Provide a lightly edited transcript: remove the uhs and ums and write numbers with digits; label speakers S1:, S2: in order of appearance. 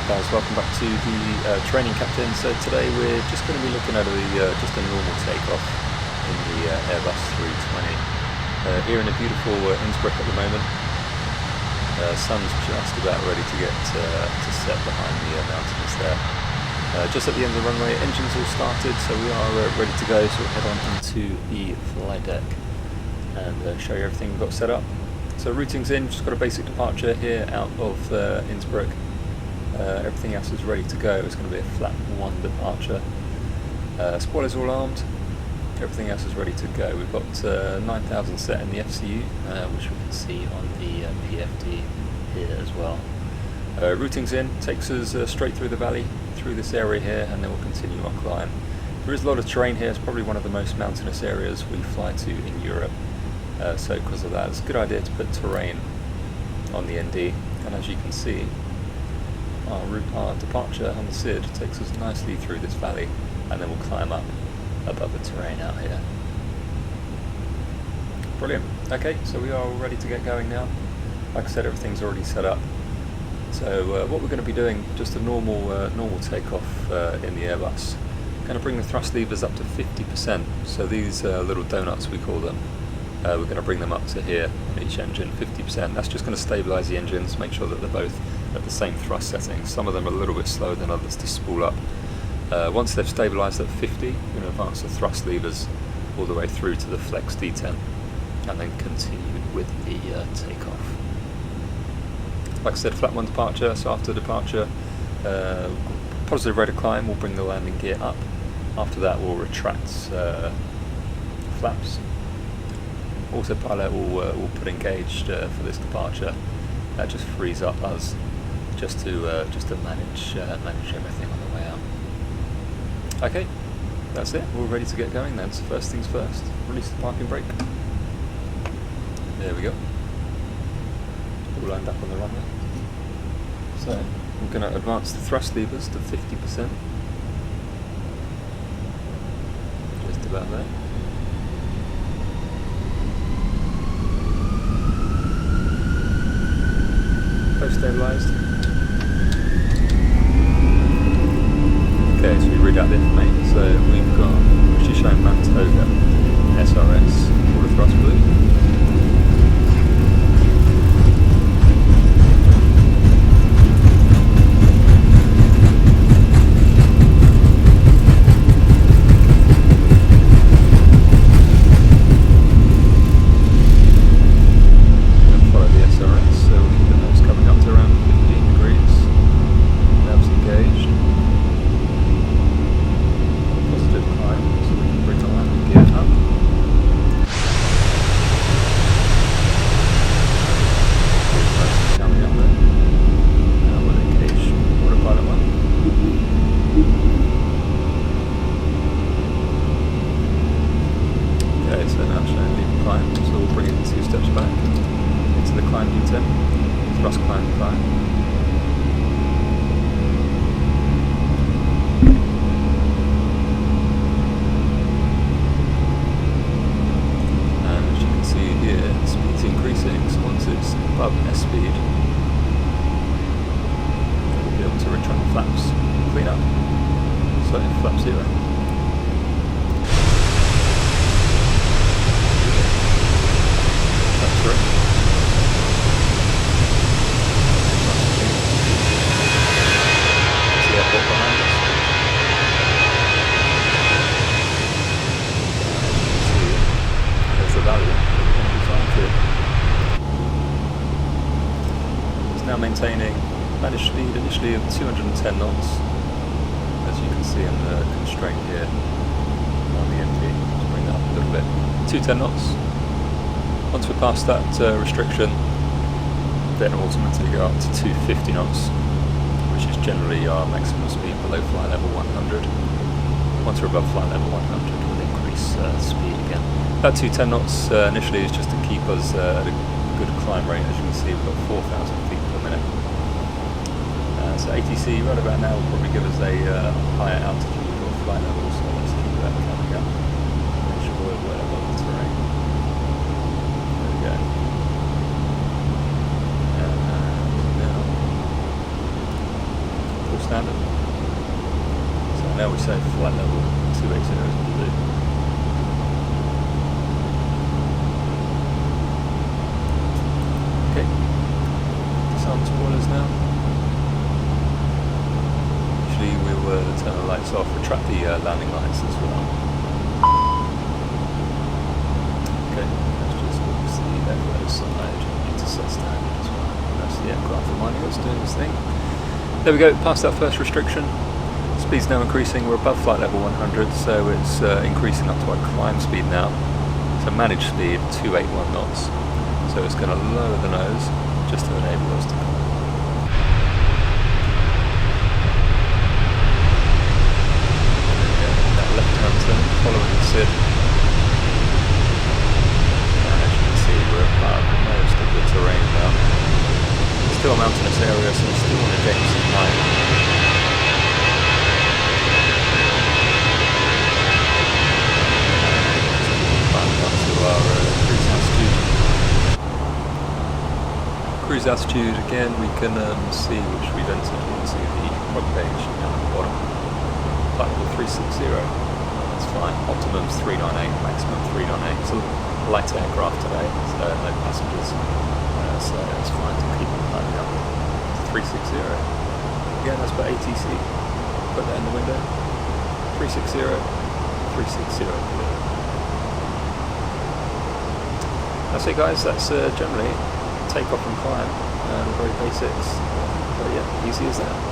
S1: guys, welcome back to the Training Captain. So today we're just going to be looking at just a normal takeoff in the Airbus A320 here in a beautiful Innsbruck at the moment. Sun's just about ready to get to set behind the mountains there. Just at the end of the runway, engines all started, so we are ready to go. So we'll head on into the flight deck and show you everything we've got set up. So routing's in, just got a basic departure here out of Innsbruck. Everything else is ready to go. It's going to be a flat 1 departure. Spoilers all armed. Everything else is ready to go. We've got 9,000 set in the FCU, which we can see on the PFD here as well. Routing's in, takes us straight through the valley, through this area here, and then we'll continue our climb. There is a lot of terrain here. It's probably one of the most mountainous areas we fly to in Europe. So because of that, it's a good idea to put terrain on the ND. And as you can see, our departure on the SID takes us nicely through this valley, and then we'll climb up above the terrain out here. Brilliant. Okay, so we are all ready to get going now. Like I said, everything's already set up. So what we're going to be doing, just a normal takeoff in the Airbus. Going to bring the thrust levers up to 50%. So these little donuts, we call them, we're going to bring them up to here in each engine, 50%. That's just going to stabilise the engines, make sure that they're both at the same thrust setting. Some of them are a little bit slower than others to spool up. Once they've stabilised at 50, we're going to advance the thrust levers all the way through to the flex D10 and then continue with the takeoff. Like I said, flat 1 departure, so after departure, positive rate of climb, we'll bring the landing gear up. After that we'll retract flaps. Autopilot will put engaged for this departure. That just frees up us just to manage everything on the way out. Okay, that's it. We're ready to get going then. So first things first, release the parking brake. There we go. All lined up on the runway. So I'm going to advance the thrust levers to 50%. Just about there. Both stabilised. Okay, so we read out the information. So we've got, which is showing TOGA, SRS, quarter thrust blue. Above S speed, we'll be able to retract the flaps, clean up. So flap 0. Flap 3. There's the airport behind us. There's the valley that we're going to be flying through. Now maintaining managed speed initially of 210 knots, as you can see in the constraint here on the ND. Let's bring that up a little bit. 210 knots. Once we're past that restriction, then we'll automatically go up to 250 knots, which is generally our maximum speed below flight level 100. Once we're above flight level 100, we'll increase speed again. That 210 knots initially is just to keep us at a good climb rate. As you can see, we've got 4,000 feet per minute. So ATC right about now will probably give us a higher altitude or flight level, so let's keep that coming up. Make sure we're well above the terrain. There we go. And now so flight level 280 is blue. Okay, disarm spoilers now. Usually we will turn the lights off, retract the landing lights as well. Okay, let's just focus the airflow side into set standard as well. That's the aircraft reminding us doing this thing. There we go, past that first restriction. Speed's now increasing, we're above flight level 100, so it's increasing up to our climb speed now. So managed speed, 281 knots. So it's going to lower the nose, just to enable us to climb. That left-hand turn, following the SID. And as you can see, we're above most of the terrain now. It's still a mountainous area, so we still want to gain some height. Cruise altitude again, we can see which we've entered into the prog page down at the bottom. Flight level 360, that's fine. Optimum's 398, maximum 398. It's a light aircraft today, so no passengers, so it's fine to keep on climbing up to 360. Again, as per ATC, put that in the window. 360, 360. That's it guys, that's generally takeoff and climb, very basics, but yeah, easy as that.